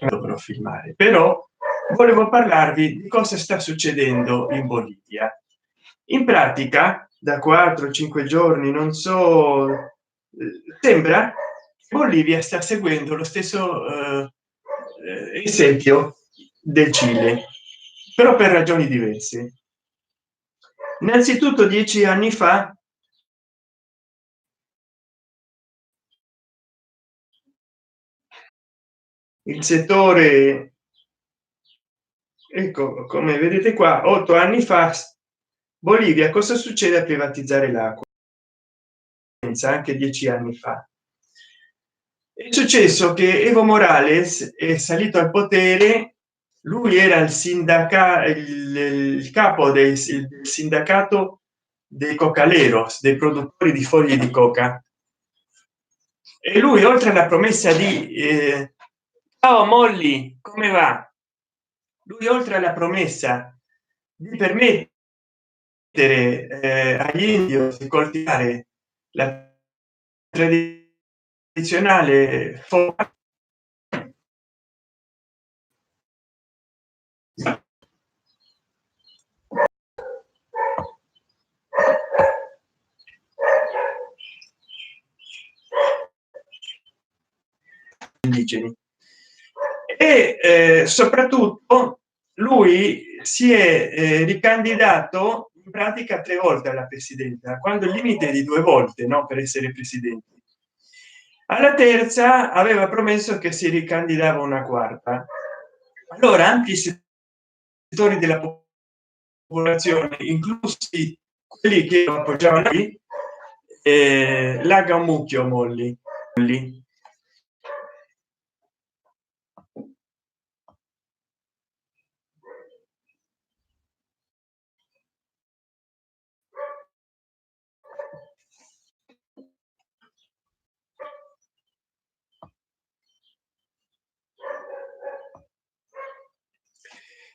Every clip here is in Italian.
dovrò filmare, però volevo parlarvi di cosa sta succedendo in Bolivia. In pratica da 4-5 giorni, non so, sembra che Bolivia sta seguendo lo stesso esempio del Cile, però per ragioni diverse. Innanzitutto 10 anni fa il settore, ecco, come vedete qua, 8 anni fa Bolivia, cosa succede a privatizzare l'acqua? Anche 10 anni fa è successo che Evo Morales è salito al potere. Lui era il sindacato, il capo del sindacato dei cocaleros, dei produttori di foglie di coca, e lui, oltre alla promessa di ciao Molly, come va, lui oltre alla promessa di permettere agli indios di coltivare la tradizionale foglia indigeni, e soprattutto lui si è ricandidato in pratica 3 volte alla presidenza, quando il limite è di 2 volte, no, per essere presidenti. Alla terza aveva promesso che si ricandidava una quarta. Allora ampi settori della popolazione, inclusi quelli che lo appoggiavano lì, laga un mucchio Molly.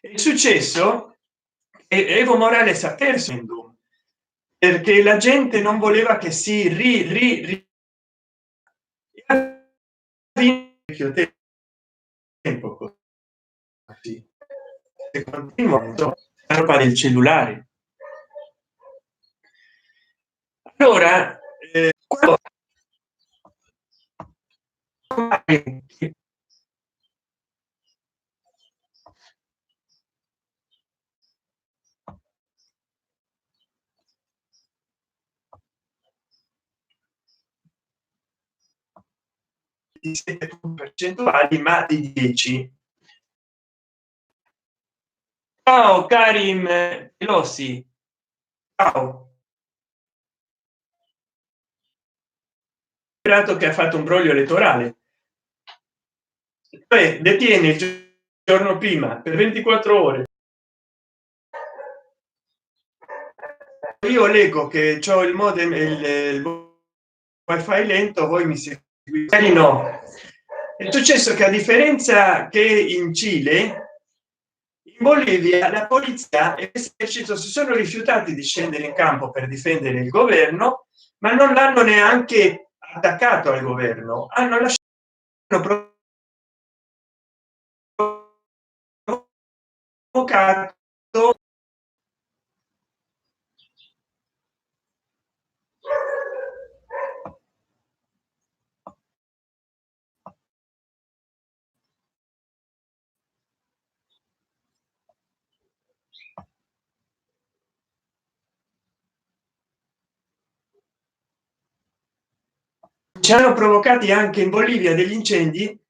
È successo e Evo Morales ha perso perché la gente non voleva che si tempo così, la roba del cellulare. Allora di 7 percentuali, ma di 10. Ciao Karim Pelosi, ciao. Che ha fatto un broglio elettorale, cioè detiene il giorno prima per 24 ore. Io leggo che c'ho il modem, il wifi lento, voi mi seguite? No, è successo che a differenza che in Cile, in Bolivia la polizia e l'esercito si sono rifiutati di scendere in campo per difendere il governo, ma non l'hanno neanche attaccato al governo, hanno lasciato provocato. Ci hanno provocati anche in Bolivia degli incendi,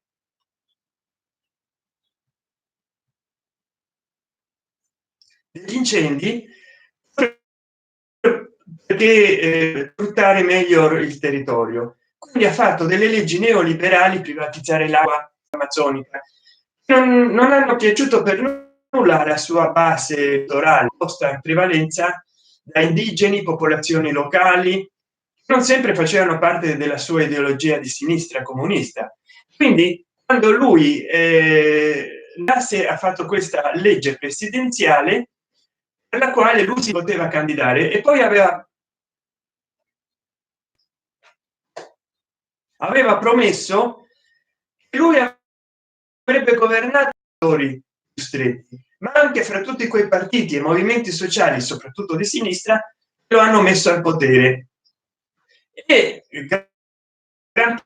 perché sfruttare meglio il territorio, quindi ha fatto delle leggi neoliberali, privatizzare l'acqua amazzonica. Non hanno piaciuto per nulla la sua base elettorale, posta in prevalenza da indigeni, popolazioni locali, non sempre facevano parte della sua ideologia di sinistra comunista. Quindi quando lui ha fatto questa legge presidenziale, alla quale lui si poteva candidare e poi aveva promesso che lui avrebbe governato i stretti, ma anche fra tutti quei partiti e movimenti sociali soprattutto di sinistra lo hanno messo al potere e gran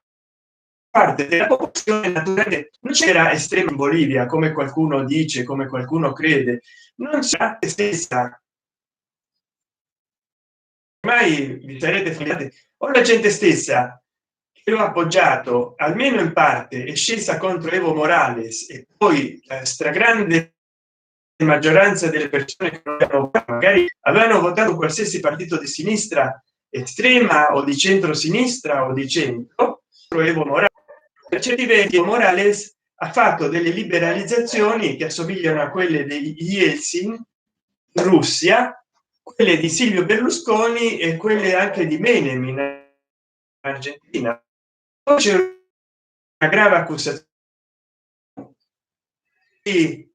parte della popolazione naturalmente non c'era estrema in Bolivia come qualcuno dice, come qualcuno crede, non c'è stessa. Mai vi sarete fidati o la gente stessa che lo ha appoggiato almeno in parte è scesa contro Evo Morales e poi la stragrande maggioranza delle persone che magari avevano votato qualsiasi partito di sinistra estrema o di centro-sinistra o di centro, Evo Morales, per certi versi Evo Morales ha fatto delle liberalizzazioni che assomigliano a quelle degli Yeltsin in Russia, quelle di Silvio Berlusconi e quelle anche di Menem in Argentina. Poi c'è una grave accusazione di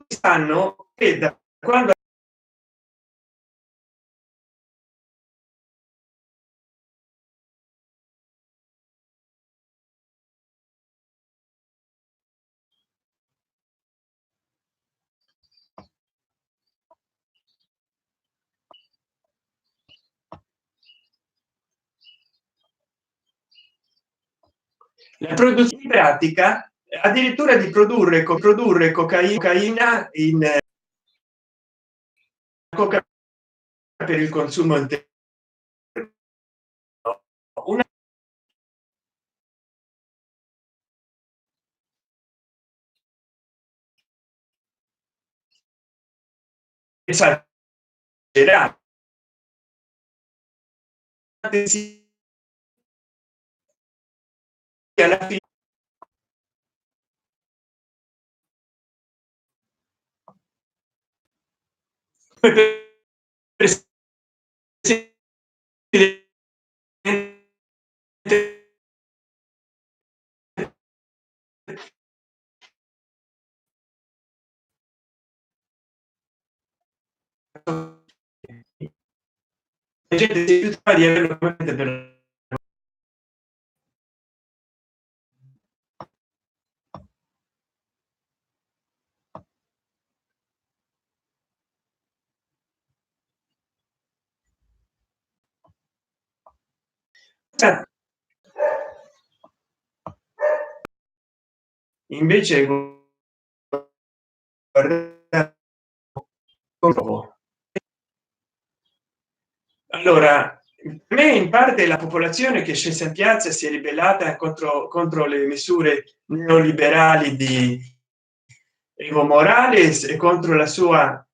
stanno che da quando la produzione in pratica addirittura di produrre cocaina in coca per il consumo interno, una esagerata alla fine la gente si rifiuta di averlo per invece allora per me in parte la popolazione che è scesa in piazza si è ribellata contro le misure neoliberali di Evo Morales e contro la sua